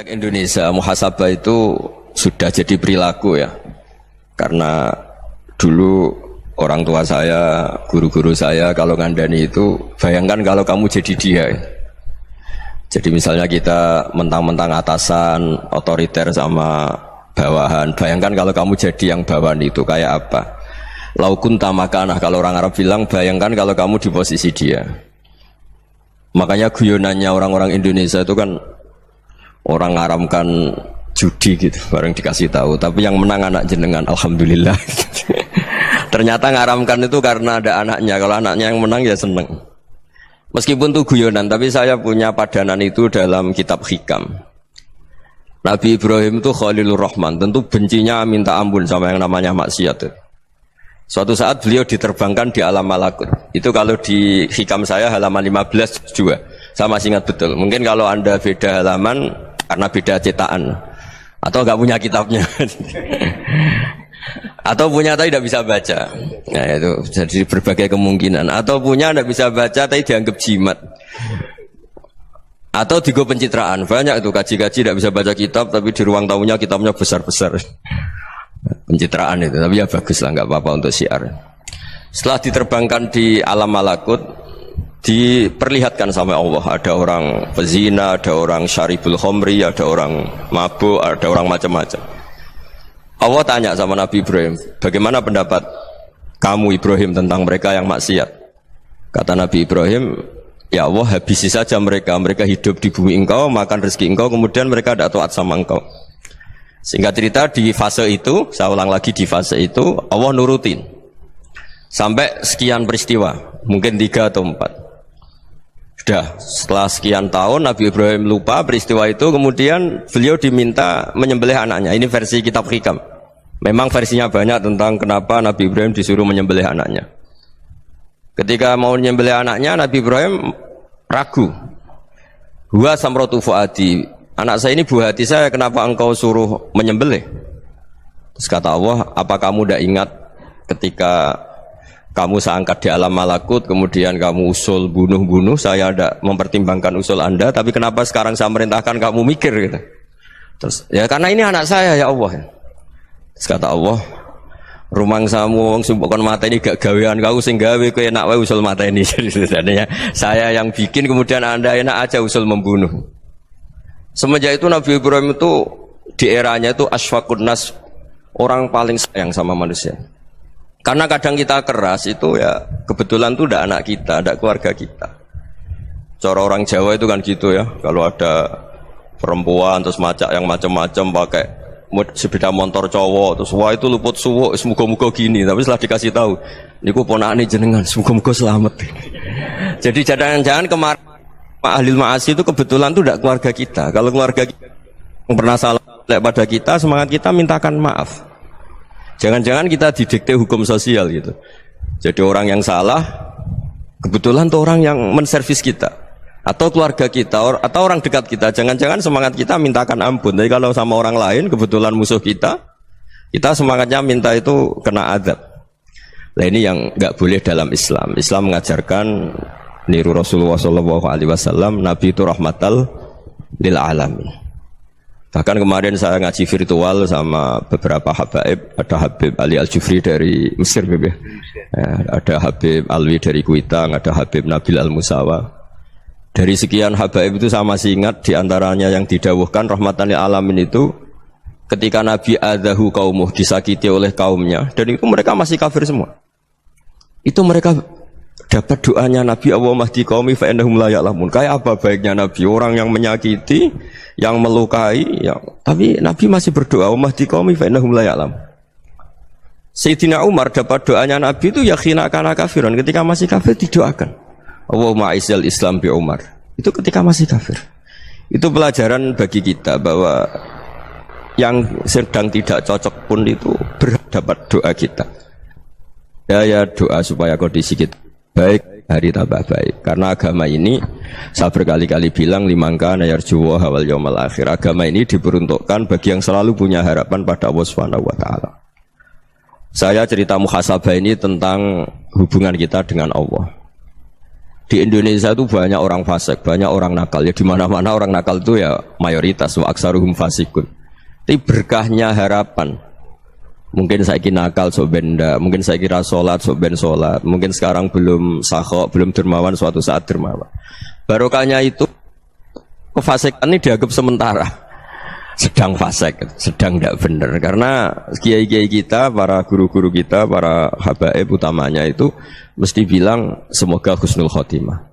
Indonesia muhasabah itu sudah jadi perilaku ya, karena dulu orang tua saya, guru-guru saya kalau ngandani itu, bayangkan kalau kamu jadi dia. Jadi misalnya kita mentang-mentang atasan, otoriter sama bawahan, bayangkan kalau kamu jadi yang bawahan itu kayak apa. Laukun tamakanah, kalau orang Arab bilang, bayangkan kalau kamu di posisi dia. Makanya guyonannya orang-orang Indonesia itu kan orang ngaramkan judi gitu, bareng dikasih tahu. Tapi yang menang anak jenengan, alhamdulillah. Ternyata ngaramkan itu karena ada anaknya. Kalau anaknya yang menang ya seneng. Meskipun itu guyonan, tapi saya punya padanan itu dalam kitab Hikam. Nabi Ibrahim itu Khalilur Rahman, tentu bencinya minta ampun sama yang namanya maksiat. Suatu saat beliau diterbangkan di alam malakut. Itu kalau di Hikam saya halaman 15 juga. Saya masih ingat betul. Mungkin kalau Anda beda halaman karena beda cetakan, atau nggak punya kitabnya, atau punya tapi tidak bisa baca. Nah itu jadi berbagai kemungkinan. Atau punya tidak bisa baca tapi dianggap jimat, atau digo pencitraan. Banyak itu kaji-kaji tidak bisa baca kitab tapi di ruang tamunya kitabnya besar-besar. Pencitraan itu, tapi ya bagus lah, nggak apa-apa untuk syiar. Setelah diterbangkan di alam malakut, diperlihatkan sama Allah, ada orang pezina, ada orang syaribul khomri, ada orang mabuk, ada orang macam-macam. Allah tanya sama Nabi Ibrahim, bagaimana pendapat kamu Ibrahim tentang mereka yang maksiat? Kata Nabi Ibrahim, ya Allah, habisi saja mereka. Mereka hidup di bumi engkau, makan rezeki engkau, kemudian mereka tidak taat sama engkau. Singkat cerita, di fase itu, saya ulang lagi, di fase itu Allah nurutin sampai sekian peristiwa, mungkin 3 atau 4. Sudah, setelah sekian tahun Nabi Ibrahim lupa peristiwa itu, kemudian beliau diminta menyembelih anaknya. Ini versi kitab Hikam. Memang versinya banyak tentang kenapa Nabi Ibrahim disuruh menyembelih anaknya. Ketika mau menyembelih anaknya, Nabi Ibrahim ragu. Huwa samratu fuadi, anak saya ini buah hati saya, kenapa engkau suruh menyembelih? Terus kata Allah, apa kamu tidak ingat ketika kamu saya angkat di alam malakut, kemudian kamu usul bunuh-bunuh, saya tidak mempertimbangkan usul Anda, tapi kenapa sekarang saya merintahkan kamu mikir gitu? Terus, ya karena ini anak saya ya Allah. Terus kata Allah, rumang samu wong sumpukon mata ini gak gawean kau sing gawe kowe enak wae usul mata ini. Jadi sebenarnya saya yang bikin, kemudian Anda enak aja usul membunuh. Semenjak itu Nabi Ibrahim itu di eranya itu asfaqun nas, orang paling sayang sama manusia. Karena kadang kita keras itu ya kebetulan itu tidak anak kita, tidak keluarga kita. Cara orang Jawa itu kan gitu ya, kalau ada perempuan terus macak yang macam-macam pakai sepeda motor cowok, terus wah itu luput suwuk, semoga-moga gini. Tapi setelah dikasih tahu, niku ponakane jenengan, semoga-moga selamat. Jadi jangan-jangan kemarin ahli ma'asi itu kebetulan itu tidak keluarga kita. Kalau keluarga kita yang pernah salah pada kita, semangat kita mintakan maaf. Jangan-jangan kita didikte hukum sosial gitu. Jadi orang yang salah kebetulan itu orang yang menservis kita, atau keluarga kita, atau orang dekat kita. Jangan-jangan semangat kita mintakan ampun. Tapi kalau sama orang lain kebetulan musuh kita semangatnya minta itu kena adab. Nah ini yang nggak boleh dalam Islam. Islam mengajarkan niru Rasulullah SAW, Nabi itu rahmatal lil alamin. Bahkan kemarin saya ngaji virtual sama beberapa habaib, ada Habib Ali Al-Jufri dari Mesir, ya, ada Habib Alwi dari Kuitang, ada Habib Nabil Al-Musawa. Dari sekian habaib itu saya masih ingat diantaranya yang didawuhkan rahmatan lil alamin itu ketika Nabi adahu kaumuh, disakiti oleh kaumnya, dan itu mereka masih kafir semua. Itu mereka dapat doanya Nabi, Allahumma hdi qaumi fa innahum la ya'lamun. Kayak apa baiknya Nabi, orang yang menyakiti, yang melukai, tapi Nabi masih berdoa, Allahumma hdi qaumi fa innahum la ya'lamun. Sayyidina Umar dapat doanya Nabi itu yakhina kana kafiran, ketika masih kafir didoakan, Allahumma aizzal Islam bi Umar. Itu ketika masih kafir. Itu pelajaran bagi kita bahwa yang sedang tidak cocok pun itu berdapat doa kita. Ya doa supaya kondisi kita baik, hari tambah baik. Karena agama ini, saya berkali-kali bilang, limangkana yarjuwa wal yaumal akhir. Agama ini diperuntukkan bagi yang selalu punya harapan pada Allah Subhanahu wa taala. Saya cerita muhasabah ini tentang hubungan kita dengan Allah. Di Indonesia itu banyak orang fasik, banyak orang nakal. Ya di mana-mana orang nakal itu ya mayoritas, wa aksaruhum fasikun. Tapi berkahnya harapan. Mungkin saya kira nakal sok benda, mungkin saya kira sholat sok ben sholat, mungkin sekarang belum sakhok, belum dermawan, suatu saat dermawan. Barokahnya itu kefasikan ini dianggap sementara. Sedang fasik, sedang tidak benar. Karena kiai-kiai kita, para guru-guru kita, para habaib utamanya itu mesti bilang semoga husnul khotimah.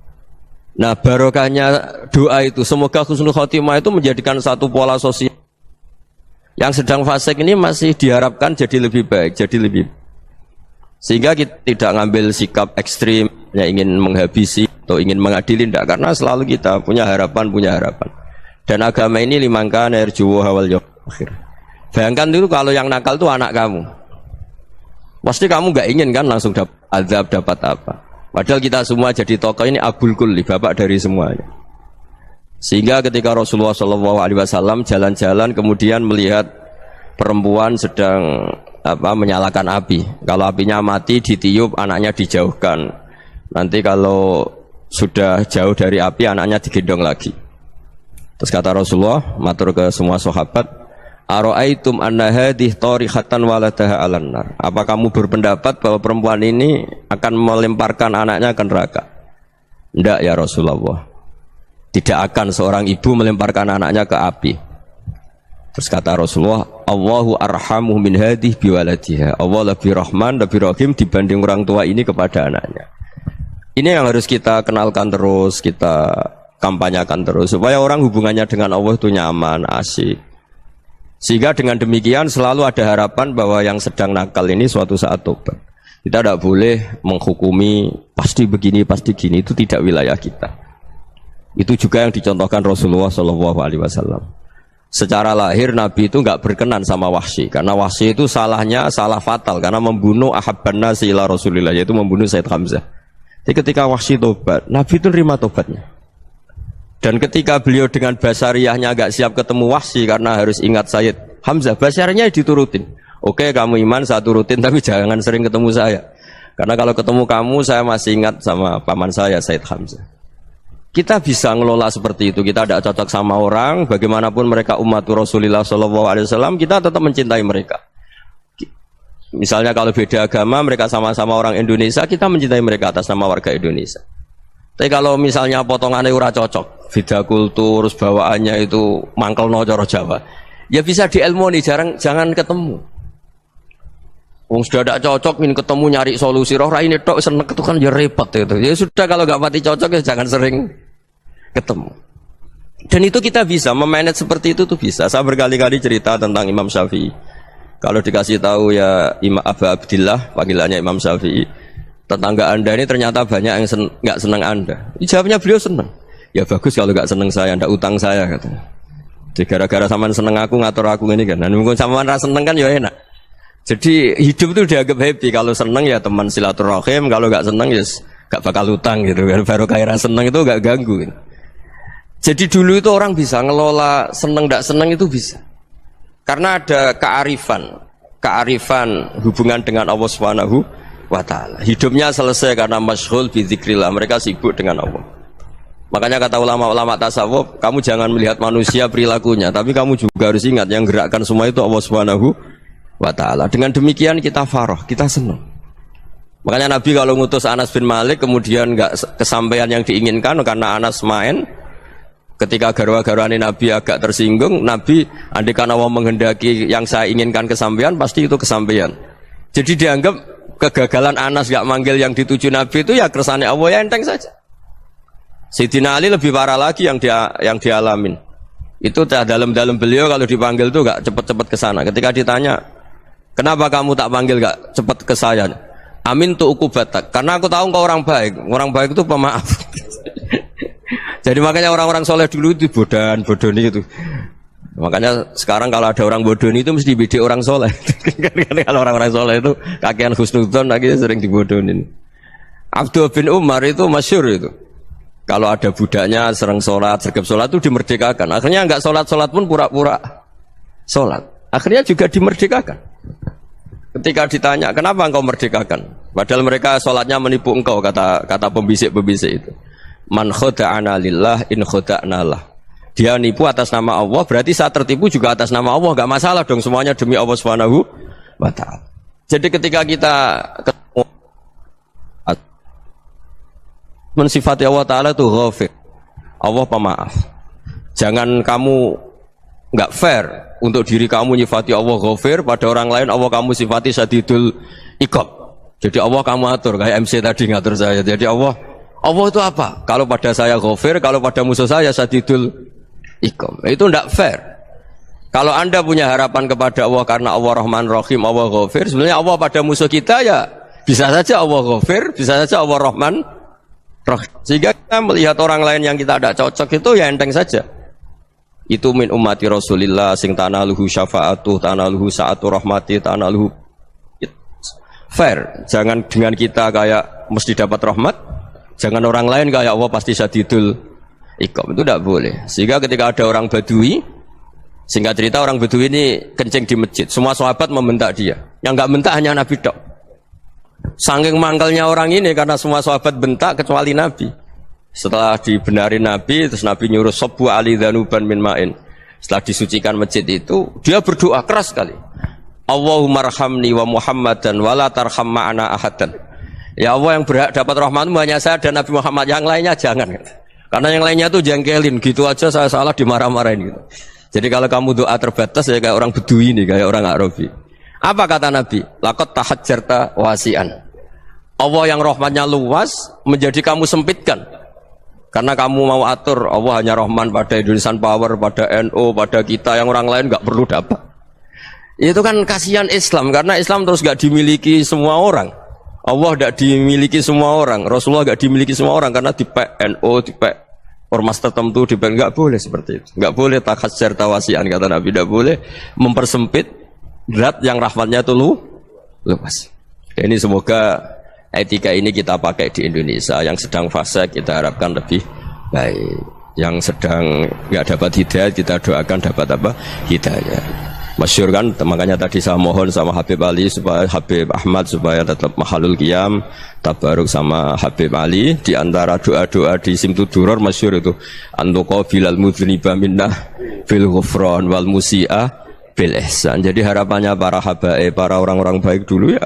Nah barokahnya doa itu semoga husnul khotimah itu menjadikan satu pola sosial. Yang sedang fasik ini masih diharapkan jadi lebih baik, jadi lebih. Sehingga kita tidak ngambil sikap ekstrim, yang ingin menghabisi atau ingin mengadili, tidak. Karena selalu kita punya harapan. Dan agama ini limangkan erjuwo hawal yawm akhir. Bayangkan dulu kalau yang nakal itu anak kamu. Pasti kamu nggak ingin kan langsung dapat azab, dapat apa. Padahal kita semua jadi tokoh ini abul kulli, bapak dari semuanya. Sehingga ketika Rasulullah SAW jalan-jalan kemudian melihat perempuan sedang menyalakan api. Kalau apinya mati ditiup, anaknya dijauhkan. Nanti kalau sudah jauh dari api, anaknya digendong lagi. Terus kata Rasulullah, matur ke semua sahabat, Aro'aitum anna hadih tarihatan waladaha alan nar. Apa kamu berpendapat bahwa perempuan ini akan melemparkan anaknya ke neraka? Tidak ya Rasulullah. Tidak akan seorang ibu melemparkan anaknya ke api. Terus kata Rasulullah, Allahu arhamu min hadih biwaladiha. Allah lebih rahman, lebih rahim dibanding orang tua ini kepada anaknya. Ini yang harus kita kenalkan terus, kita kampanyakan terus supaya orang hubungannya dengan Allah itu nyaman, asik. Sehingga dengan demikian selalu ada harapan bahwa yang sedang nakal ini suatu saat tobat. Kita tidak boleh menghukumi pasti begini, pasti gini, itu tidak wilayah kita. Itu juga yang dicontohkan Rasulullah SAW. Secara lahir Nabi itu nggak berkenan sama Wahsy, karena Wahsy itu salahnya salah fatal karena membunuh ahabban nasi ila Rasulillah, yaitu membunuh Sayyid Hamzah. Jadi ketika Wahsy tobat, Nabi itu nerima tobatnya. Dan ketika beliau dengan basariyahnya agak siap ketemu Wahsy karena harus ingat Sayyid Hamzah, basariyahnya diturutin. Oke, kamu iman, saya turutin, tapi jangan sering ketemu saya. Karena kalau ketemu kamu, saya masih ingat sama paman saya, Sayyid Hamzah. Kita bisa ngelola seperti itu. Kita tidak cocok sama orang, bagaimanapun mereka umatur Rasulullah SAW, kita tetap mencintai mereka. Misalnya kalau beda agama, mereka sama-sama orang Indonesia, kita mencintai mereka atas nama warga Indonesia. Tapi kalau misalnya potongannya ora cocok, beda kultur, bawaannya itu mangkel no cara Jawa, ya bisa diilmoni, jangan ketemu. Wong sudah tidak cocok, ingin ketemu nyari solusi, roh ini tok seneng itu kan ya repot itu. Ya sudah kalau nggak pati cocok ya jangan sering ketemu. Dan itu kita bisa memanage seperti itu tuh bisa. Saya berkali-kali cerita tentang Imam Syafi'i. Kalau dikasih tahu ya Imam Abu Abdillah, panggilannya Imam Syafi'i, tetangga anda ini ternyata banyak yang nggak senang anda. Jawabnya beliau senang. Ya bagus kalau nggak senang saya, ndak utang saya katanya. Jadi gara-gara saman seneng aku ngatur aku ini kan. Dan mungkin saman rasa seneng kan ya enak. Jadi hidup itu dianggap happy. Kalau seneng ya teman silaturahim, kalau nggak seneng ya nggak bakal utang gitu kan. Baru kaya seneng itu nggak ganggu. Gitu. Jadi dulu itu orang bisa ngelola seneng ndak seneng itu bisa. Karena ada kearifan hubungan dengan Allah Subhanahu wa ta'ala. Hidupnya selesai karena masyghul bi dzikrillah, mereka sibuk dengan Allah. Makanya kata ulama-ulama tasawuf, kamu jangan melihat manusia perilakunya, tapi kamu juga harus ingat yang gerakkan semua itu Allah Subhanahu wa ta'ala. Dengan demikian kita farah, kita senang. Makanya Nabi kalau ngutus Anas bin Malik kemudian enggak kesampaian yang diinginkan karena Anas main, ketika garwa-garwane Nabi agak tersinggung, Nabi andaikan Allah menghendaki yang saya inginkan kesampaian, pasti itu kesampaian. Jadi dianggap kegagalan Anas gak manggil yang dituju Nabi itu ya kersane Allah, ya enteng saja. Sayyidina Ali lebih parah lagi yang dialamin. Itu dalam-dalam beliau kalau dipanggil itu gak cepat-cepat ke sana. Ketika ditanya, kenapa kamu tak panggil gak cepat ke saya? Amin tu ukubatak. Karena aku tahu engkau orang baik. Orang baik itu pemaaf. Jadi makanya orang-orang soleh dulu itu bodoh-bodoh itu. Makanya sekarang kalau ada orang bodoh itu mesti bidik orang soleh. Kalau orang-orang soleh itu kakean husnudzon akhirnya sering dibodohin. Abdul bin Umar itu masyhur itu. Kalau ada budaknya sering sholat, sergap sholat itu dimerdekakan. Akhirnya enggak sholat pun pura-pura sholat. Akhirnya juga dimerdekakan. Ketika ditanya, kenapa engkau merdekakan? Padahal mereka sholatnya menipu engkau, kata pembisik-pembisik itu. Man khoda'ana lillah in khoda'na lah. Dia nipu atas nama Allah, berarti saat tertipu juga atas nama Allah, enggak masalah dong, semuanya demi Allah Subhanahu wa ta'ala. Jadi ketika kita ketemu mensifati Allah Ta'ala itu ghafir, Allah pemaaf. Jangan kamu enggak fair untuk diri kamu nyifati Allah ghafir, pada orang lain Allah kamu sifati syadidul iqab. Jadi Allah kamu atur, kayak MC tadi ngatur saya. Jadi Allah itu apa? Kalau pada saya ghafir, kalau pada musuh saya syadidul iqab. Itu tidak fair. Kalau Anda punya harapan kepada Allah karena Allah Rahman Rahim, Allah ghafir, sebenarnya Allah pada musuh kita ya bisa saja Allah ghafir, bisa saja Allah Rahman Rahim. Sehingga kita melihat orang lain yang kita tidak cocok itu ya enteng saja. Itu min ummati Rasulillah sing tanaluhu syafa'atuh, tanaluhu sa'atu rahmati, tanaluhu fair. Jangan dengan kita kayak mesti dapat rahmat, jangan orang lain kayak Allah pasti syadidul iqab. Itu tidak boleh. Sehingga ketika ada orang Badui, singkat cerita orang Badui ini kencing di masjid, semua sahabat membentak dia. Yang enggak bentak hanya Nabi tok. Saking mangkalnya orang ini karena semua sahabat bentak kecuali Nabi. Setelah dibenarin Nabi, terus Nabi nyuruh sabbu ali dhanuban min ma'in. Setelah disucikan masjid itu, dia berdoa keras sekali. Allahumma arhamni wa Muhammadan wa la tarham ma'ana ahadan. Ya Allah, yang berhak dapat rahmatmu hanya saya dan Nabi Muhammad, yang lainnya jangan. Karena yang lainnya tuh jengkelin, gitu aja saya salah dimarah-marahin gitu. Jadi kalau kamu doa terbatas ya kayak orang Bedui ini, kayak orang Arabi. Apa kata Nabi? Laqad tahajjarta wasi'an. Allah yang rahmatnya luas menjadi kamu sempitkan. Karena kamu mau atur Allah hanya Rahman pada Indonesian Power, pada NU, pada kita, yang orang lain nggak perlu dapat. Itu kan kasihan Islam, karena Islam terus gak dimiliki semua orang. Allah gak dimiliki semua orang, Rasulullah gak dimiliki semua orang, karena di NU, di ormas tertentu, di gak boleh seperti itu. Gak boleh takhasyar tawasian, kata Nabi, gak boleh mempersempit zat yang rahmatnya itu luas. Ini semoga etika ini kita pakai di Indonesia. Yang sedang fase kita harapkan lebih baik. Yang sedang gak dapat hidayah kita doakan dapat apa? Hidayah. Masyhur kan, makanya tadi saya mohon sama Habib Ali supaya Habib Ahmad supaya tetap mahalul qiyam tabaruk sama Habib Ali. Di antara doa-doa di Simtuduror masyhur itu antuqa bilal mudhniba minnah bil ghufran wal musi'ah bil ihsan. Jadi harapannya para habaib, para orang-orang baik dulu ya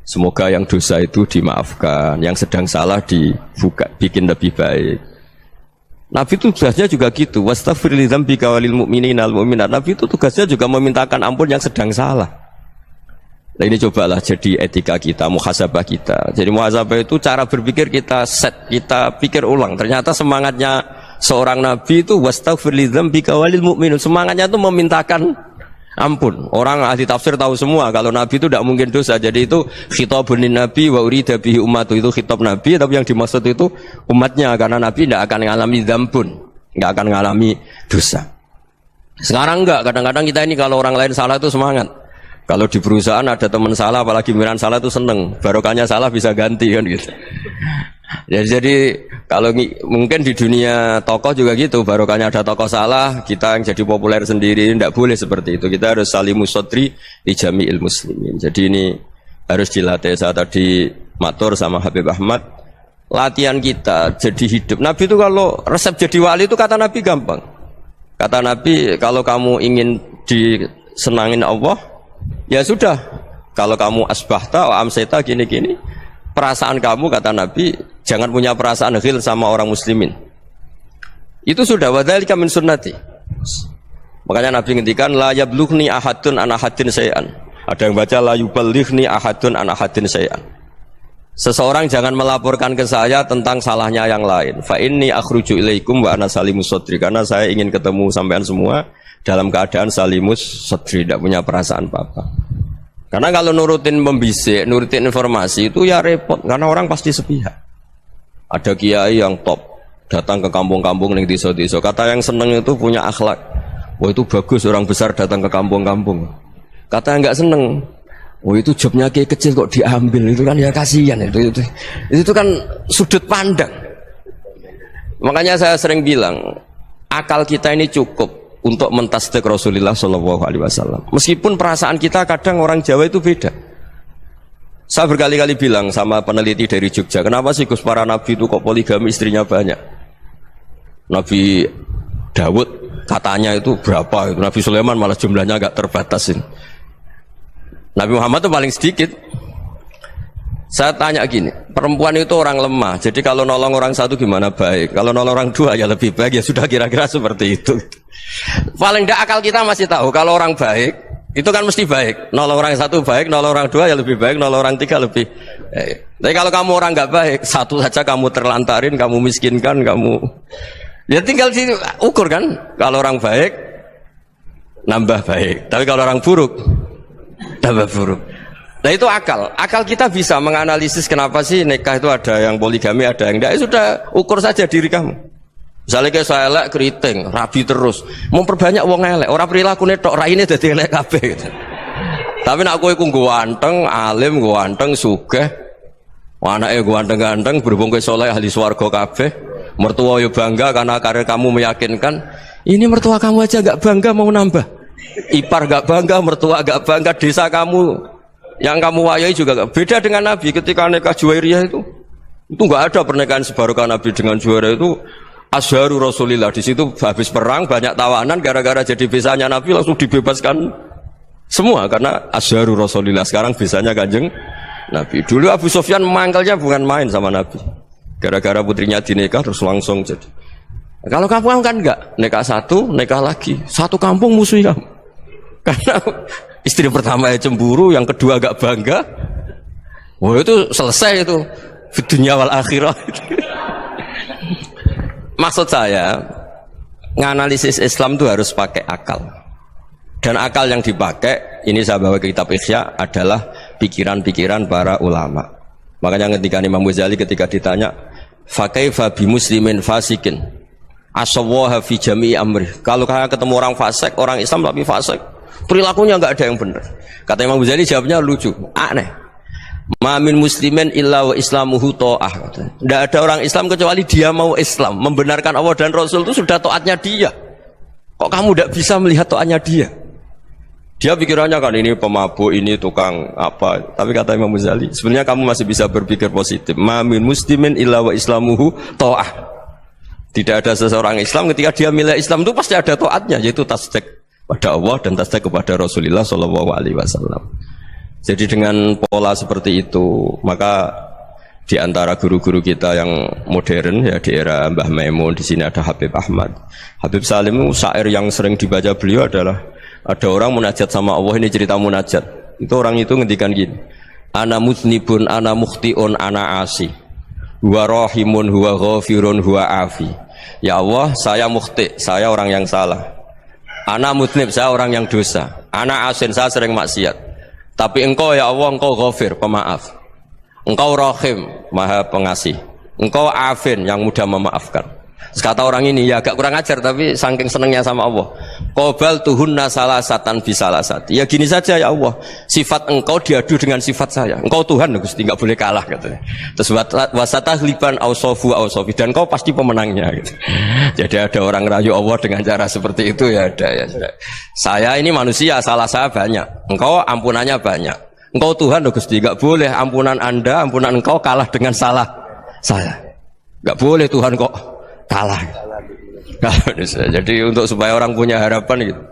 semoga yang dosa itu dimaafkan, yang sedang salah dibuka, bikin lebih baik. Nabi itu tugasnya juga gitu. Wastaghfir li dzambika walil mu'minina wal mu'minat. Nabi itu tugasnya juga memintakan ampun yang sedang salah. Nah ini cobalah jadi etika kita, muhasabah kita. Jadi muhasabah itu cara berpikir kita set, kita pikir ulang. Ternyata semangatnya seorang nabi itu wastaghfir li dzambika walil mu'minun. Semangatnya itu memintakan ampun. Orang ahli tafsir tahu semua kalau Nabi itu tidak mungkin dosa. Jadi itu khitabun Nabi wa urida bihi ummatu, itu khitab Nabi, tapi yang dimaksud itu umatnya, karena Nabi tidak akan mengalami dzambun, tidak akan mengalami dosa. Sekarang enggak, kadang-kadang kita ini kalau orang lain salah itu semangat. Kalau di perusahaan ada teman salah, apalagi miran salah itu seneng, barokahnya salah bisa ganti kan gitu. Jadi kalau mungkin di dunia tokoh juga gitu, barokahnya ada tokoh salah, kita yang jadi populer sendiri, tidak boleh seperti itu. Kita harus salimus sodri di jami'il muslimin. Jadi ini harus dilatih. Saya tadi matur sama Habib Ahmad, latihan kita jadi hidup. Nabi itu kalau resep jadi wali itu kata Nabi gampang. Kata Nabi, kalau kamu ingin disenangin Allah, ya sudah. Kalau kamu asbahta wa amseta gini-gini, perasaan kamu, kata Nabi, jangan punya perasaan ghil sama orang muslimin. Itu sudah wadzalika min sunnati. Makanya Nabi ngendikan la yablughni ahadun an ahadin syai'an. Ada yang baca la yuballighni ahadun an ahadin syai'an. Seseorang jangan melaporkan ke saya tentang salahnya yang lain. Fa inni akhruju ilaikum wa ana salimus sadri. Karena saya ingin ketemu sampean semua dalam keadaan salimus sadri, tidak punya perasaan apa-apa. Karena kalau nurutin membisik, nurutin informasi itu ya repot, karena orang pasti sepihak. Ada kiai yang top, datang ke kampung-kampung ning desa-desa. Kata yang seneng itu punya akhlak. Wah itu bagus orang besar datang ke kampung-kampung. Kata yang nggak seneng, wah itu jobnya kiai kecil kok diambil, itu kan ya kasihan itu kan sudut pandang. Makanya saya sering bilang, akal kita ini cukup untuk mentasdik Rasulullah Shallallahu Alaihi Wasallam. Meskipun perasaan kita kadang orang Jawa itu beda. Saya berkali-kali bilang sama peneliti dari Jogja, kenapa sih Gus para nabi itu kok poligami istrinya banyak? Nabi Dawud katanya itu berapa itu. Nabi Sulaiman malah jumlahnya agak terbatasin. Nabi Muhammad itu paling sedikit. Saya tanya gini, perempuan itu orang lemah, jadi kalau nolong orang satu gimana baik, kalau nolong orang dua ya lebih baik, ya sudah kira-kira seperti itu. Paling tidak akal kita masih tahu kalau orang baik itu kan mesti baik, nolong orang satu baik, nolong orang dua ya lebih baik, nolong orang tiga lebih baik. Tapi kalau kamu orang nggak baik, satu saja kamu terlantarin, kamu miskinkan, kamu ya tinggal diukur kan. Kalau orang baik nambah baik, tapi kalau orang buruk tambah buruk. Nah itu akal kita bisa menganalisis kenapa sih nikah itu ada yang poligami, ada yang tidak. Sudah ukur saja diri kamu. Misalnya kayak saya elek keriting, rabi terus, memperbanyak wong elek, orang perilaku netok, raine dadi elek kabeh. Gitu. Tapi nak kowe iku ganteng, alim, ganteng, sugih, anake ganteng-ganteng, berhubung kowe saleh ahli swarga kabeh, mertua yo bangga karena karir kamu meyakinkan. Ini mertua kamu aja enggak bangga mau nambah. Ipar enggak bangga, mertua enggak bangga, desa kamu yang kamu wayai juga gak beda dengan Nabi ketika nikah Juwairiyah itu nggak ada pernikahan sebarokah Nabi dengan Juwairiyah itu Azharu Rasulillah. Di situ habis perang banyak tawanan gara-gara jadi besanya Nabi langsung dibebaskan semua karena Azharu Rasulillah. Sekarang besanya Kanjeng Nabi. Dulu Abu Sufyan mangkalnya bukan main sama Nabi gara-gara putrinya dinikah terus langsung jadi. Kalau kamu kan enggak, nikah satu, nikah lagi, satu kampung musuh kamu karena istri pertama ya cemburu, yang kedua agak bangga. Wah itu selesai itu dunia wal akhirah. Maksud saya nganalisis Islam itu harus pakai akal. Dan akal yang dipakai ini saya bawa ke kitab Ihya adalah pikiran-pikiran para ulama. Makanya ketika Imam Ghazali ketika ditanya fakaifa bi muslimin fasikin asawaha fi jami'i amri. Kalau kalian ketemu orang fasik, orang Islam tapi fasik, perilakunya enggak ada yang benar. Kata Imam Ghazali jawabnya lucu, aneh. Ma min muslimin illa wa islamuhu ta'ah. Tidak ada orang Islam kecuali dia mau Islam, membenarkan Allah dan Rasul itu sudah taatnya dia. Kok kamu tidak bisa melihat taatnya dia? Dia pikirannya kan ini pemabuk, ini tukang apa. Tapi kata Imam Ghazali, sebenarnya kamu masih bisa berpikir positif. Ma min muslimin illa wa islamuhu ta'ah. Tidak ada seseorang Islam ketika dia milih Islam itu pasti ada taatnya, yaitu tasdik pada Allah dan tasdik kepada Rasulullah Shallallahu Alaihi Wasallam. Jadi dengan pola seperti itu, maka di antara guru-guru kita yang modern ya di era Mbah Maimun, di sini ada Habib Ahmad, Habib Salim, syair yang sering dibaca beliau adalah ada orang munajat sama Allah. Ini cerita munajat. Itu orang itu ngendikan gini, ana muznibun, ana mukhtiun, ana asi, huwa rahimun, huwa ghafirun, huwa afi. Ya Allah, saya mukhti, saya orang yang salah. Ana mutnib, saya orang yang dosa. Ana asin, saya sering maksiat. Tapi engkau ya Allah, engkau ghafir, pemaaf. Engkau rahim, maha pengasih. Engkau afin, yang mudah memaafkan. Kata orang ini, ya agak kurang ajar, tapi saking senengnya sama Allah. Qobal tuhunna salasatan bisalasati. Ya gini saja ya Allah, sifat engkau diadu dengan sifat saya. Engkau Tuhan, Gusti, nggak boleh kalah katanya. Terus wasatahliban ausofu ausofi, dan kau pasti pemenangnya gitu. Jadi ada orang rayu Allah dengan cara seperti itu ya ada ya. Saya ini manusia, salah saya banyak. Engkau ampunannya banyak. Engkau Tuhan, Gusti, nggak boleh ampunan Anda, ampunan engkau kalah dengan salah saya. Nggak boleh Tuhan kok kalah. Jadi untuk supaya orang punya harapan gitu.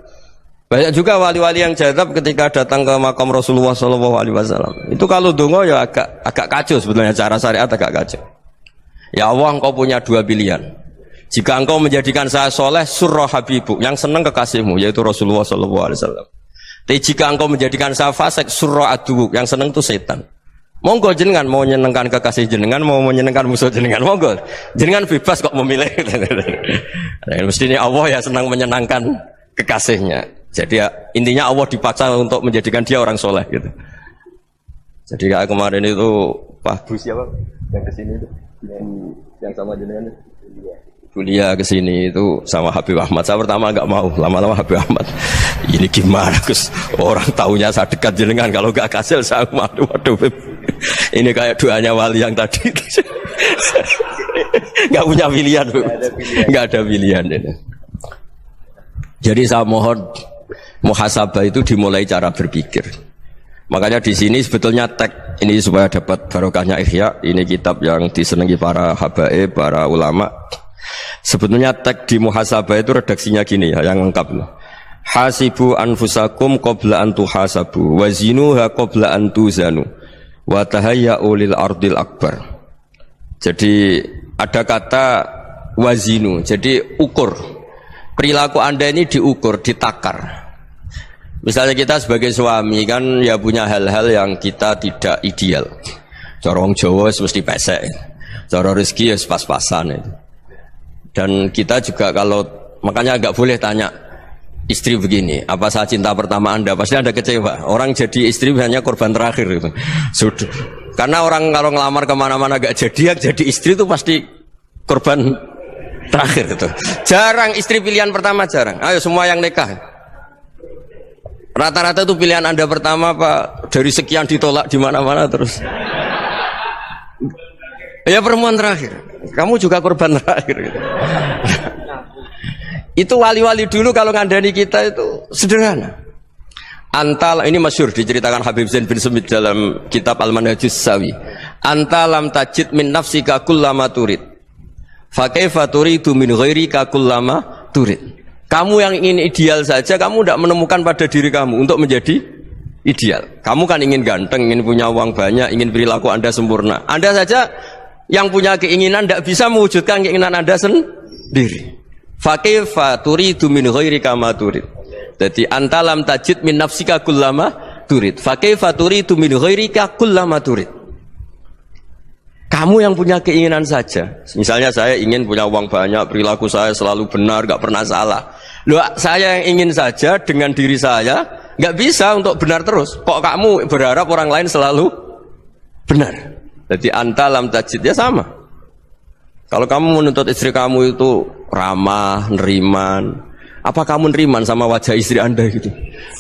Banyak juga wali-wali yang jadab ketika datang ke makam Rasulullah SAW. Itu kalau dongo ya agak kacau sebetulnya, cara syariat agak kacau. Ya Allah, engkau punya dua pilihan. Jika engkau menjadikan saya soleh, surah habibu, yang senang kekasihmu, yaitu Rasulullah SAW. Tapi jika engkau menjadikan saya fasik, surah adubu, yang senang itu setan. Monggo jenengan mau menyenangkan kekasih jenengan, mau menyenangkan musuh jenengan, monggo jenengan bebas kok memilih. Mestinya Allah ya senang menyenangkan kekasihnya. Jadi ya, intinya Allah dipaksa untuk menjadikan dia orang soleh gitu. Jadi kayak kemarin itu Pak Bu siapa yang kesini itu, yang sama jenengan kuliah kesini itu sama Habib Ahmad. Saya pertama nggak mau, lama-lama Habib Ahmad ini gimana Gus, orang taunya saya dekat jenengan, kalau nggak kasil saya waduh ini kayak doanya wali yang tadi. Nggak punya pilihan, nggak ada pilihan ini. Jadi saya mohon muhasabah itu dimulai cara berpikir. Makanya di sini sebetulnya tag ini supaya dapat barokahnya Ihya. Ini kitab yang disenangi para habaib, para ulama. Sebetulnya teks di muhasabah itu redaksinya gini ya, yang lengkap. Hasibu anfusakum qabla an tuhasabu wa zinuha qabla an tuzanu wa tahayya'u lil ardil akbar. Jadi ada kata wazinu, jadi ukur. Perilaku Anda ini diukur, ditakar. Misalnya kita sebagai suami kan ya punya hal-hal yang kita tidak ideal. Cara wong Jawa mesti pesek. Cara rezeki ya pas-pasan itu. Dan kita juga kalau makanya enggak boleh tanya istri begini, apa saat cinta pertama Anda? Pasti Anda kecewa. Orang jadi istri hanya korban terakhir gitu. Sudah. Karena orang kalau ngelamar kemana-mana gak jadi, yang jadi istri itu pasti korban terakhir gitu. Jarang istri pilihan pertama, jarang. Ayo semua yang nikah. Rata-rata itu pilihan Anda pertama Pak, dari sekian ditolak di mana-mana terus. Ya perempuan terakhir. Kamu juga korban terakhir gitu. Itu wali-wali dulu kalau ngandani kita itu sederhana. Antal ini masyhur diceritakan Habib Zain bin Sumit dalam kitab Al-Manhajus Sawi. Antalam tajid min nafsika kullama turid. Fa kaifa turidu min ghairika kullama turid. Kamu yang ingin ideal saja kamu tidak menemukan pada diri kamu untuk menjadi ideal. Kamu kan ingin ganteng, ingin punya uang banyak, ingin perilaku Anda sempurna. Anda saja yang punya keinginan tidak bisa mewujudkan keinginan Anda sendiri. Fa kaifa turidu min ghairika ma turid. Jadi antalam tajid min nafsika kullama turid. Fa kaifa turidu min ghairika kullama turid. Kamu yang punya keinginan saja. Misalnya saya ingin punya uang banyak, perilaku saya selalu benar, gak pernah salah. Loh, saya yang ingin saja dengan diri saya gak bisa untuk benar terus. Kok kamu berharap orang lain selalu benar? Jadi antalam tajid ya sama. Kalau kamu menuntut istri kamu itu ramah, neriman, apa kamu neriman sama wajah istri Anda gitu?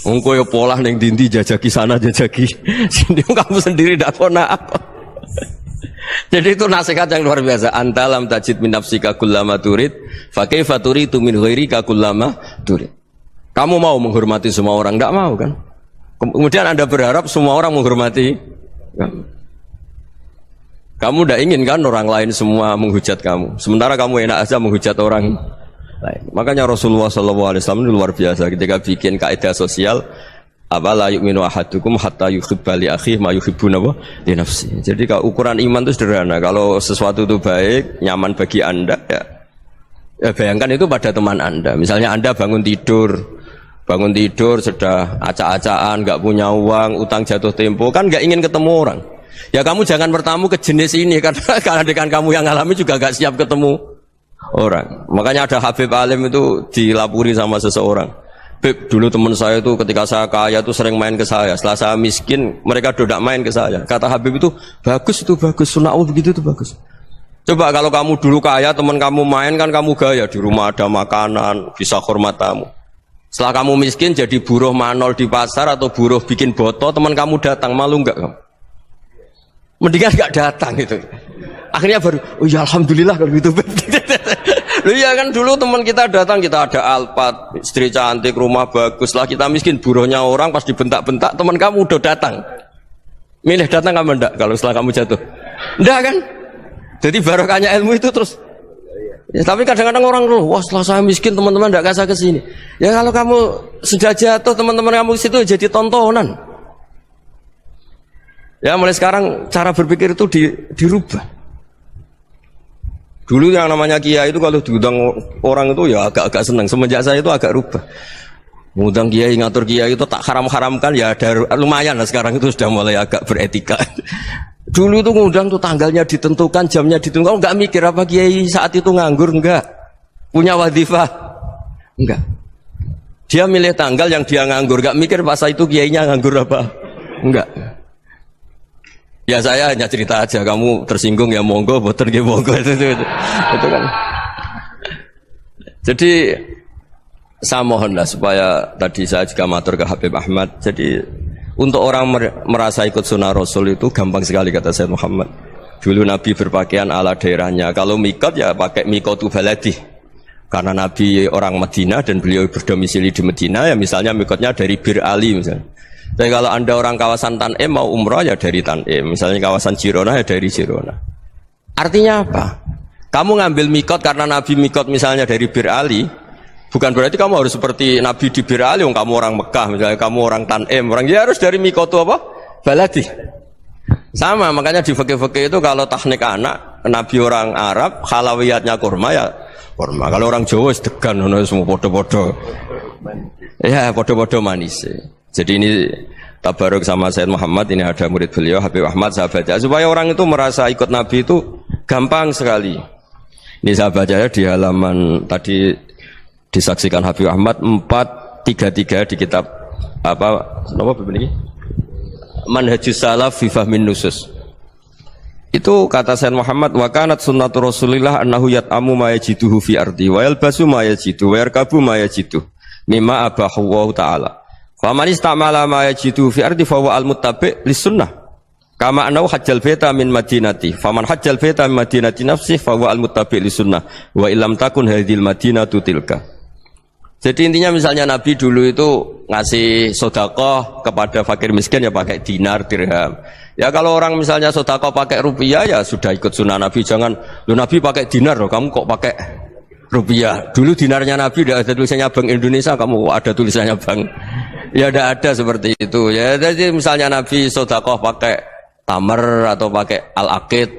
Engko ya pola neng dindi jajaki sana jajaki sini, kamu sendiri ndak kona apa. Jadi itu nasihat yang luar biasa. Antalam tajid min nafsika kullama turid, fa kaifa turidu min ghairika kullama turid. Kamu mau menghormati semua orang, enggak mau kan? Kemudian Anda berharap semua orang menghormati kamu. Kamu tidak ingin kan orang lain semua menghujat kamu. Sementara kamu enak aja menghujat orang lain. Makanya Rasulullah SAW itu luar biasa ketika bikin kaidah sosial. Apa la yu'minu ahadukum hatta yuhibba li akhihi ma yuhibbu li nafsi. Jadi kalau ukuran iman itu sederhana. Kalau sesuatu itu baik, nyaman bagi Anda ya bayangkan itu pada teman Anda. Misalnya Anda bangun tidur sudah acak-acakan, enggak punya uang, utang jatuh tempo, kan enggak ingin ketemu orang. Ya kamu jangan bertamu ke jenis ini karena dengan kamu yang alami juga enggak siap ketemu orang. Makanya ada Habib Alim itu dilapuri sama seseorang. Beb, dulu teman saya itu ketika saya kaya itu sering main ke saya. Setelah saya miskin, mereka tidak main ke saya. Kata Habib itu bagus, sunnaul begitu itu bagus. Coba kalau kamu dulu kaya, teman kamu main kan kamu gaya, di rumah ada makanan, bisa hormat tamu. Setelah kamu miskin jadi buruh manol di pasar atau buruh bikin boto, teman kamu datang, malu enggak kamu? Mendingan enggak datang gitu. Akhirnya baru, oh ya alhamdulillah kalau gitu. Loh iya kan dulu teman kita datang, kita ada Alphard, istri cantik, rumah bagus. Lah kita miskin, buruhnya orang pas dibentak-bentak, teman kamu udah datang. Milih datang kamu enggak kalau setelah kamu jatuh? Enggak kan? Jadi barokahnya ilmu itu terus. Ya, tapi kadang-kadang orang loh, wah setelah saya miskin teman-teman enggak kasih ke sini. Ya kalau kamu sudah jatuh, teman-teman kamu ke situ jadi tontonan. Ya mulai sekarang cara berpikir itu dirubah. Dulu yang namanya kiai itu kalau diundang orang itu ya agak-agak senang. Semenjak saya itu agak rubah. Mengundang kiai, ngatur kiai itu tak haram-haramkan ya ada lumayan lah sekarang itu sudah mulai agak beretika. Dulu itu ngundang tuh tanggalnya ditentukan, jamnya ditentukan. Enggak mikir apa kiai saat itu nganggur, enggak. Punya wadifah, enggak. Dia milih tanggal yang dia nganggur, enggak mikir pas itu kiainya nganggur apa. Enggak. Ya saya hanya cerita aja, kamu tersinggung ya monggo, boten nggih monggo itu kan. Jadi saya mohonlah supaya tadi saya juga matur ke Habib Ahmad. Jadi untuk orang merasa ikut sunnah Rasul itu gampang sekali kata Sayyid Muhammad. Dulu Nabi berpakaian ala daerahnya. Kalau mikot ya pakai mikotu baladi. Karena Nabi orang Madinah dan beliau berdomisili di Madinah ya misalnya mikotnya dari Bir Ali misalnya. Tapi kalau Anda orang kawasan Tanim mau umrah ya dari Tanim. Misalnya kawasan Jirona ya dari Jirona. Artinya apa? Kamu ngambil mikot karena Nabi mikot misalnya dari Bir Ali, bukan berarti kamu harus seperti Nabi di Bir Ali, kamu orang Mekah, misalnya kamu orang Tanim, orang dia harus dari mikot itu apa? Baladi. Sama, makanya di fikih-fikih itu kalau teknik anak, Nabi orang Arab, halawiyatnya kurma ya kurma. Kalau orang Jawa sedegan, semua podo-podo. Ya, podo-podo manis. Jadi ini tabaruk sama Sayyid Muhammad, ini ada murid beliau Habib Ahmad, sahabatnya, supaya orang itu merasa ikut Nabi itu gampang sekali. Ini saya baca ya di halaman tadi disaksikan Habib Ahmad 433 di kitab apa begini? Manhajus Salaf fi Fahmin Nusus. Itu kata Sayyid Muhammad, wa kanat sunnatu Rasulillah annahu yat'amu ma yajiduhu fi ardi wa yalbasu ma yajidu wa yarkabu ma yajidu mimma abahu Allah taala. Fa man istamala ma yajidu fi ardi fa huwa al-muttabi' lis-sunnah. Kama anau hajjal beta min madinati, faman hajjal beta min madinati nafsi, fahuwa al-muttabi' li sunnah, wa illam takun hadhil madinatu tilka. Jadi intinya misalnya Nabi dulu itu ngasih sedekah kepada fakir miskin ya pakai dinar, dirham. Ya kalau orang misalnya sedekah pakai rupiah ya sudah ikut sunnah Nabi. Jangan, lu Nabi pakai dinar loh, kamu kok pakai rupiah. Dulu dinarnya Nabi tidak ada tulisannya Bank Indonesia, kamu ada tulisannya Bank. Ya tidak ada seperti itu. Ya jadi misalnya Nabi sedekah pakai tamar atau pakai al-aqid,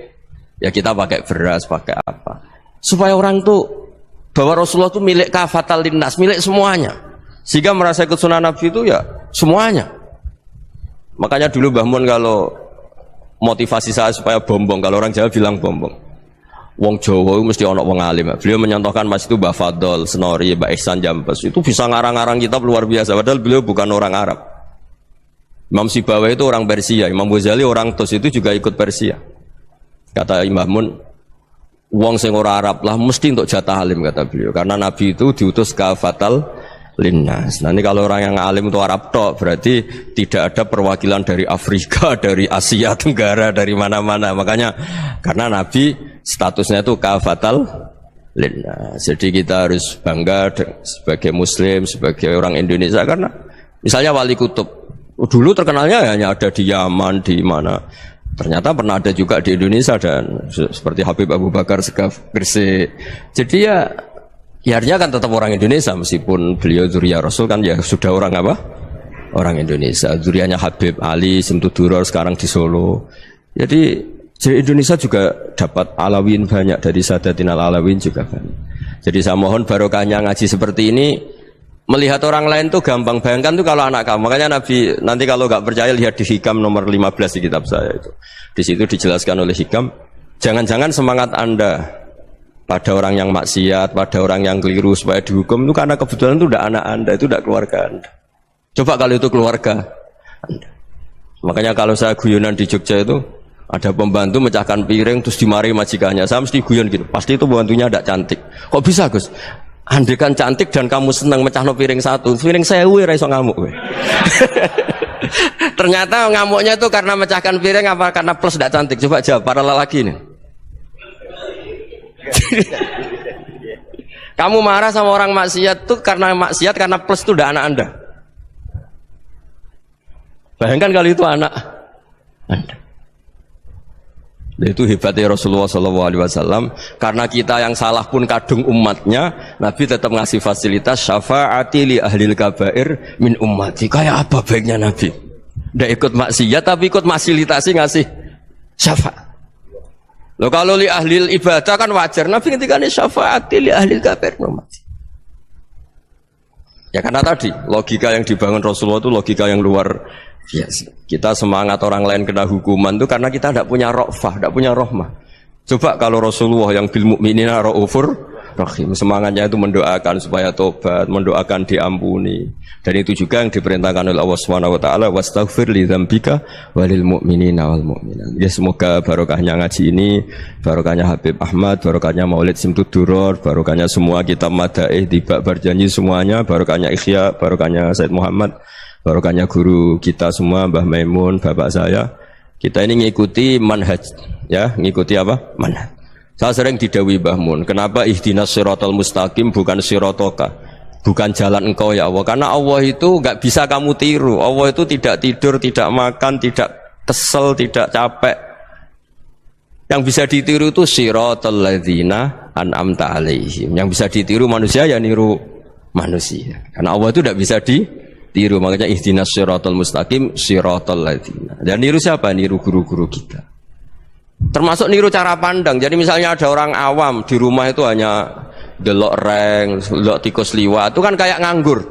ya kita pakai beras, pakai apa, supaya orang tuh bahwa Rasulullah itu milik kafatal linnas, milik semuanya, sehingga merasa ikut sunnah Nabi itu ya semuanya. Makanya dulu Mbah Mun kalau motivasi saya supaya bombong, kalau orang Jawa bilang bombong, wong Jawa itu mesti ono wong alim. Beliau menyontohkan mas itu Mbah Fadol, Senori, Mbah Ihsan Jambes, itu bisa ngarang-ngarang kitab luar biasa, padahal beliau bukan orang Arab. Imam Sibawai itu orang Persia, Imam Ghazali orang Tus itu juga ikut Persia. Kata Imam Mun, wong sing ora Arab lah mesti untuk jatah alim, kata beliau. Karena Nabi itu diutus kafatal linnas. Nah ini kalau orang yang alim itu Arab tok, berarti tidak ada perwakilan dari Afrika, dari Asia Tenggara, dari mana-mana. Makanya karena Nabi statusnya itu kafatal linnas. Jadi kita harus bangga sebagai Muslim, sebagai orang Indonesia, karena misalnya Wali Kutub dulu terkenalnya hanya ada di Yaman, di mana. Ternyata pernah ada juga di Indonesia, dan seperti Habib Abu Bakar Segaf Gresik. Jadi ya artinya kan tetap orang Indonesia, meskipun beliau zuriyah Rasul kan ya sudah orang apa? Orang Indonesia. Zuriyahnya Habib Ali Simtuduror sekarang di Solo. Jadi Indonesia juga dapat alawin banyak, dari Sadatin al-Alawin juga banyak. Jadi saya mohon barokahnya ngaji seperti ini. Melihat orang lain tuh gampang, bayangkan tuh kalau anak kamu. Makanya Nabi, nanti kalau nggak percaya lihat di Hikam nomor 15 di kitab saya itu. Di situ dijelaskan oleh Hikam, jangan-jangan semangat Anda pada orang yang maksiat, pada orang yang keliru supaya dihukum itu karena kebetulan itu udah anak Anda, itu udah keluarga Anda. Coba kalau itu keluarga Anda. Makanya kalau saya guyonan di Jogja itu, ada pembantu mecahkan piring terus dimarahi majikannya, saya mesti guyon gitu, pasti itu pembantunya tidak cantik. Kok bisa Gus? Andai kan cantik dan kamu senang mecahno piring satu, piring 1000 ra iso ngamuk kowe. Ternyata ngamuknya itu karena mecahkan piring apa karena plus tidak cantik? Coba jawab para lelaki ini. Kamu marah sama orang maksiat tuh karena maksiat, karena plus itu udah anak Anda. Bayangkan kalau itu anak Anda. Itu hebatnya Rasulullah SAW, karena kita yang salah pun kadung umatnya, Nabi tetap ngasih fasilitas syafaati li ahlil kabair min ummati. Kayak apa baiknya Nabi? Nggak ikut maksiat tapi ikut fasilitasi ngasih syafaat. Loh kalau li ahlil ibadah kan wajar, Nabi ketika ini syafaati li ahlil kabair min ummati. Ya karena tadi logika yang dibangun Rasulullah itu logika yang luar biasa. Kita semangat orang lain kena hukuman itu karena kita tidak punya ra'fah, tidak punya rahmah. Coba kalau Rasulullah yang bil mu'minina ra'ufur rahim, semangatnya itu mendoakan supaya tobat, mendoakan diampuni. Dan itu juga yang diperintahkan oleh Allah Subhanahu wa taala, wastaghfir li dzambika walil mu'minina wal mu'minat. Ya semoga barokahnya ngaji ini, barokahnya Habib Ahmad, barokahnya Maulid Simtuduror, barokahnya semua kitab madaih, tiba berjanji semuanya, barokahnya Ikhya, barokahnya Said Muhammad, barokahnya guru kita semua, Mbah Maimun, bapak saya. Kita ini ngikuti manhaj, ya, ngikuti apa? Manhaj. Saya sering didhawuhi Mbah Mun, kenapa ihdinas siratal mustaqim bukan siratoka, bukan jalan engkau ya Allah? Karena Allah itu enggak bisa kamu tiru. Allah itu tidak tidur, tidak makan, tidak kesel, tidak capek. Yang bisa ditiru itu siratal ladzina an'amta alaihim. Yang bisa ditiru manusia ya niru manusia. Karena Allah itu tidak bisa ditiru. Makanya ihdinas siratal mustaqim siratal ladzina. Dan niru siapa? Niru guru-guru kita. Termasuk niru cara pandang. Jadi misalnya ada orang awam di rumah itu hanya delok reng, delok tikus liwat, itu kan kayak nganggur.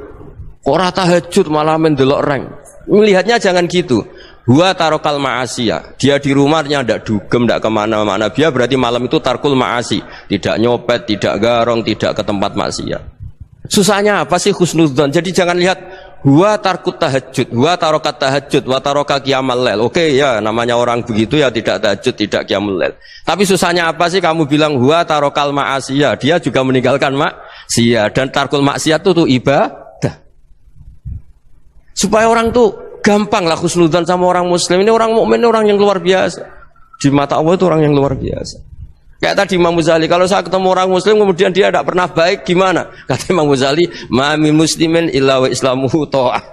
Ora tahajud malah mendelok reng. Melihatnya jangan gitu. Huwa tarokal ma'asiyah. Dia di rumahnya tidak dugem, tidak kemana-mana. Dia berarti malam itu tarkul ma'asi. Tidak nyopet, tidak garong, tidak ke tempat maksiat. Susahnya apa sih husnudzon? Jadi jangan lihat huwa tarkut tahajud, huwa tarokat tahajud, wa taroka qiyamal lail. Oke ya, namanya orang begitu ya tidak tahajud, tidak qiyamul lail. Tapi susahnya apa sih kamu bilang huwa tarokal ma'asiyah? Dia juga meninggalkan maksiat, dan tarkul maksiat itu tuh ibadah. Supaya orang tuh gampang lah husnudzon sama orang muslim. Ini orang mukmin, orang yang luar biasa. Di mata Allah itu orang yang luar biasa. Kayak tadi Imam Ghazali, kalau saya ketemu orang muslim kemudian dia tidak pernah baik, gimana? Kata Imam Ghazali, ma min muslimin illa wa islamuhu ta'ah.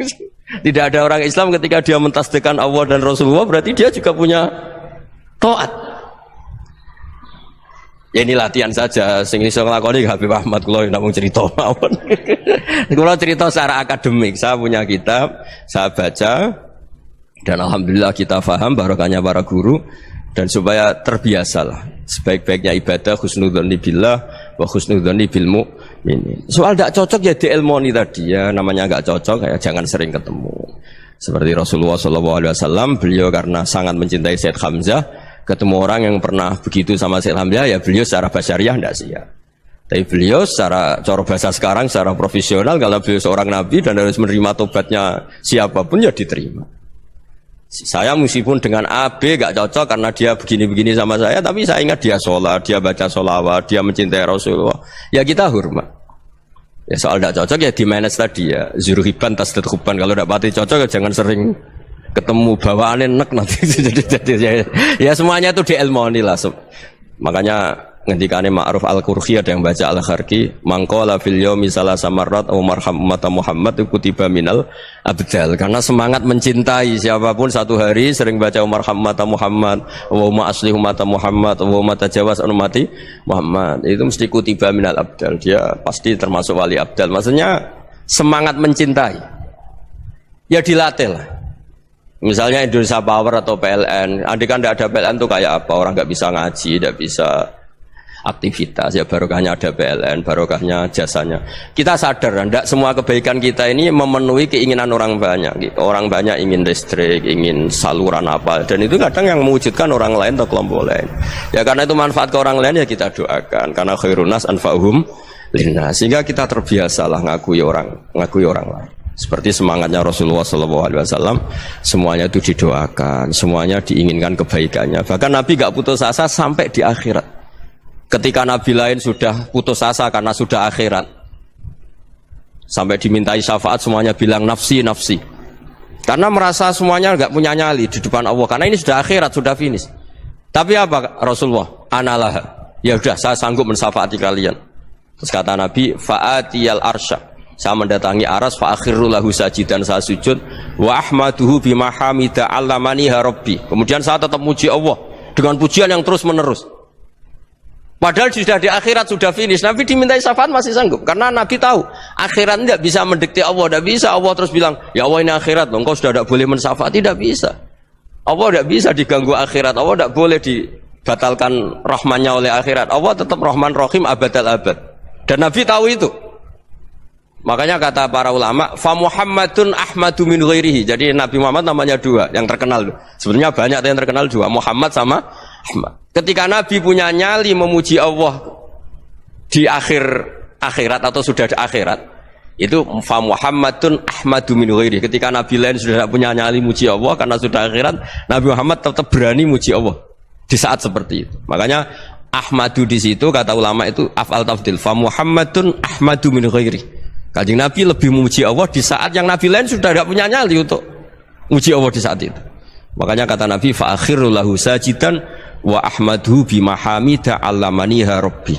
Tidak ada orang Islam ketika dia mentasdihkan Allah dan Rasulullah, berarti dia juga punya taat. Ya ini latihan saja, sing iso nglakoni Habib Ahmad kula namung cerita mawon. Kula cerita secara akademik, saya punya kitab, saya baca dan alhamdulillah kita paham barokahnya para guru, dan supaya terbiasalah sebaik-baiknya ibadah husnudzonni billah wa husnudzonni bil mu'minin. Soal tidak cocok ya diilmoni tadi ya, namanya enggak cocok ya jangan sering ketemu. Seperti Rasulullah SAW, beliau karena sangat mencintai Sayyid Hamzah, ketemu orang yang pernah begitu sama Sayyid Hamzah, ya beliau secara basyariah tidak siap. Tapi beliau secara cara bahasa sekarang, secara profesional, kalau beliau seorang nabi dan harus menerima tobatnya siapapun ya diterima. Saya meskipun dengan A, B gak cocok karena dia begini-begini sama saya, tapi saya ingat dia sholat, dia baca sholawat, dia mencintai Rasulullah, ya kita hormat. Ya soal tidak cocok ya di manage tadi ya, zuruhiban tasdid huban. Kalau tidak pati cocok ya jangan sering ketemu, bawaannya enek nanti. Ya semuanya itu diilmoni lah. Makanya ngendikane Ma'ruf Al-Qurhi ada yang baca Al-Kharki, mangqala fil yaumi salasa marrat aw marham ummata Muhammad kutiba minal abdal. Karena semangat mencintai siapapun satu hari sering baca marham ummata Muhammad, wa ma asli ummata Muhammad, wa ma tajawaz an ummati Muhammad, itu mesti kutiba minal abdal. Dia pasti termasuk wali abdal. Maksudnya semangat mencintai ya dilatih lah. Misalnya Indonesia Power atau PLN, andai kan tidak ada PLN itu kayak apa? Orang nggak bisa ngaji, tidak bisa aktivitas, ya barokahnya ada PLN, barokahnya jasanya. Kita sadar, tidak semua kebaikan kita ini memenuhi keinginan orang banyak. Orang banyak ingin listrik, ingin saluran apa, dan itu kadang yang mewujudkan orang lain atau kelompok lain. Ya karena itu manfaat ke orang lain ya kita doakan, karena khairun nas anfa'uhum linnas, sehingga kita terbiasalah ngakui orang lain. Seperti semangatnya Rasulullah SAW, semuanya itu didoakan, semuanya diinginkan kebaikannya. Bahkan Nabi gak putus asa sampai di akhirat. Ketika Nabi lain sudah putus asa karena sudah akhirat, sampai dimintai syafaat semuanya bilang nafsi, nafsi. Karena merasa semuanya gak punya nyali di depan Allah, karena ini sudah akhirat, sudah finish. Tapi apa Rasulullah? Analah. Ya udah, saya sanggup mensyafaati kalian. Terus kata Nabi, fa'atiyal arsya. Saya mendatangi aras, fa'akhirru lahu sajidan, saya sujud, wa ahmaduhu bima hamida allamaniha rabbi. Kemudian saya tetap muji Allah dengan pujian yang terus menerus. Padahal sudah di akhirat, sudah finish. Nabi dimintai syafaat masih sanggup, karena Nabi tahu akhirat tidak bisa mendikte Allah, tidak bisa Allah terus bilang, ya Allah ini akhirat, engkau sudah tidak boleh mensyafaat, tidak bisa. Allah tidak bisa diganggu akhirat, Allah tidak boleh dibatalkan rahmannya oleh akhirat. Allah tetap Rahman Rahim abadal abad. Dan Nabi tahu itu. Makanya kata para ulama, fa Muhammadun ahmadu min ghairihi. Jadi Nabi Muhammad namanya dua yang terkenal. Sebenarnya banyak yang terkenal dua, Muhammad sama Ahmad. Ketika Nabi punya nyali memuji Allah di akhirat atau sudah di akhirat, itu fa Muhammadun ahmadu min ghairihi. Ketika Nabi lain sudah tidak punya nyali muji Allah karena sudah akhirat, Nabi Muhammad tetap berani muji Allah di saat seperti itu. Makanya Ahmadu di situ kata ulama itu af'al tafdil, fa Muhammadun ahmadu min ghairihi. Kanjeng Nabi lebih memuji Allah di saat yang Nabi lain sudah tidak punya nyali untuk memuji Allah di saat itu. Makanya kata Nabi, fa'akhirru lahu sajidan wa ahmadhu bimahamida allamaniha rabbi.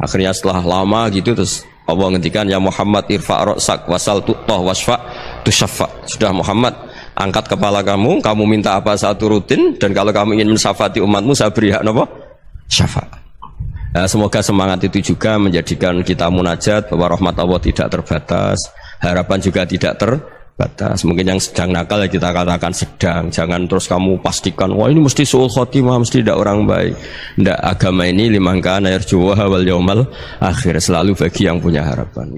Akhirnya setelah lama gitu terus Allah ngendikan, ya Muhammad irfa' ra'sak wasal tu'tah wasfa' tusyaffa. Sudah Muhammad, angkat kepala kamu minta apa saya turutin, dan kalau kamu ingin mensyafaati umatmu saya beri hak apa? syafaat. Nah, semoga semangat itu juga menjadikan kita munajat bahwa rahmat Allah tidak terbatas, harapan juga tidak terbatas. Mungkin yang sedang nakal ya kita katakan sedang, jangan terus kamu pastikan wah ini mesti suul khotimah, mesti tidak orang baik. Tidak, agama ini liman kana yarju wal yaumal akhir, selalu bagi yang punya harapan.